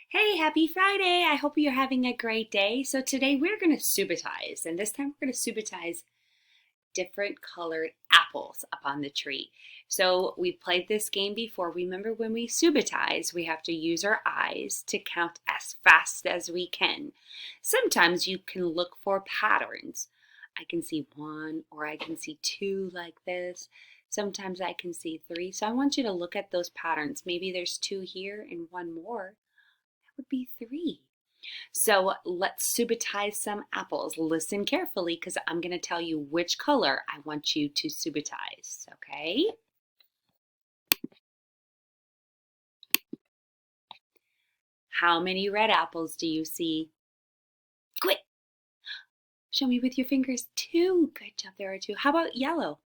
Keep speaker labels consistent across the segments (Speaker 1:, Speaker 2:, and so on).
Speaker 1: Hey, happy Friday! I hope you're having a great day. So today we're going to subotize, and this time we're going to subotize different colored apples up on the tree. So we've played this game before. Remember, when we subotize, we have to use our eyes to count as fast as we can. Sometimes you can look for patterns. I can see one or I can see two like this. Sometimes I can see three. So I want you to look at those patterns. Maybe there's two here and one more would be three. So let's subotize some apples. Listen carefully because I'm going to tell you which color I want you to subotize, okay? How many red apples do you see? Quick! Show me with your fingers. Two. Good job, there are two. How about yellow?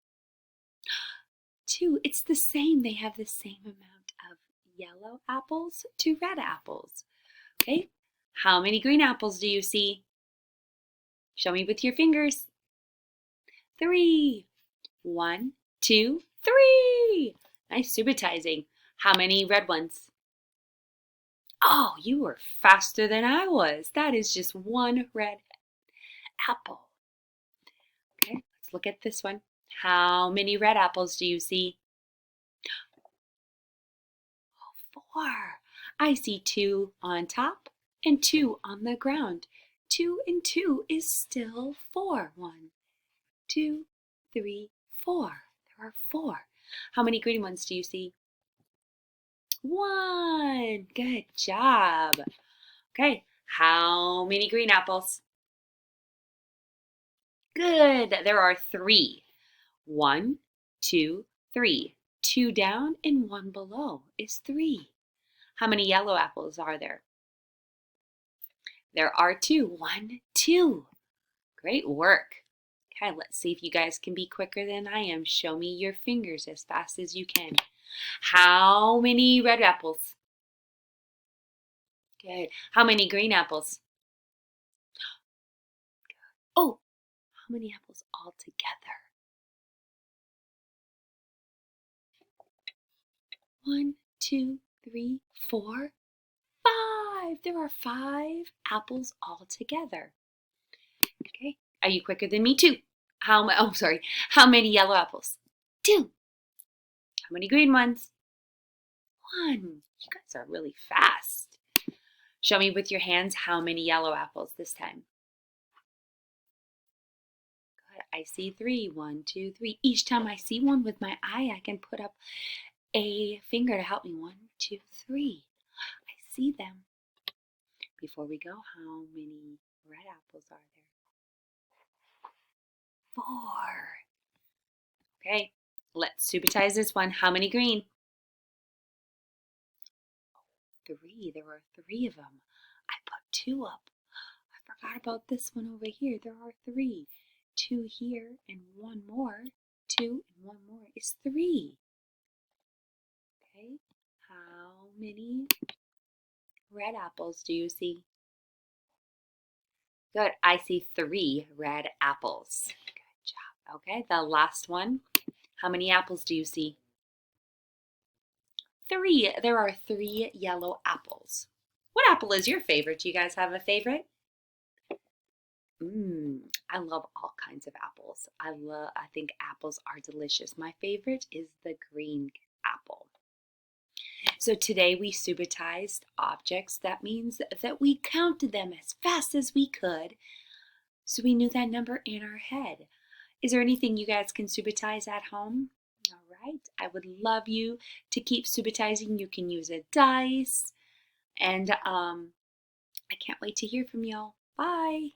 Speaker 1: Two. It's the same. They have the same amount of yellow apples to red apples. Okay? How many green apples do you see? Show me with your fingers. Three. One, two, three. Nice subitizing. How many red ones? Oh, you were faster than I was. That is just one red apple. Okay, let's look at this one. How many red apples do you see? Oh, four. I see two on top and two on the ground. Two and two is still four. One, two, three, four. There are four. How many green ones do you see? One. Good job. Okay, how many green apples? Good. There are three. One, two, three. Two down and one below is three. How many yellow apples are there? There are two. One, two. Great work. Okay, let's see if you guys can be quicker than I am. Show me your fingers as fast as you can. How many red apples? Good. How many green apples? Oh, how many apples all together? One, two, three, four, five. There are five apples all together. Okay. Are you quicker than me? Two. Sorry. How many yellow apples? Two. How many green ones? One. You guys are really fast. Show me with your hands how many yellow apples this time. Good. I see three. One, two, three. Each time I see one with my eye, I can put up a finger to help me. One, two, three. I see them. Before we go, how many red apples are there? Four. Okay, let's subotize this one. How many green? Three. There are three of them. I put two up. I forgot about this one over here. There are three. Two here and one more. Two and one more is three. Okay, how many red apples do you see? Good. I see three red apples. Good job. Okay, the last one. How many apples do you see? Three. There are three yellow apples. What apple is your favorite? Do you guys have a favorite? I love all kinds of apples. I think apples are delicious. My favorite is the green apple. So today we subitized objects. That means that we counted them as fast as we could, so we knew that number in our head. Is there anything you guys can subitize at home? All right. I would love you to keep subitizing. You can use a dice. And I can't wait to hear from y'all. Bye.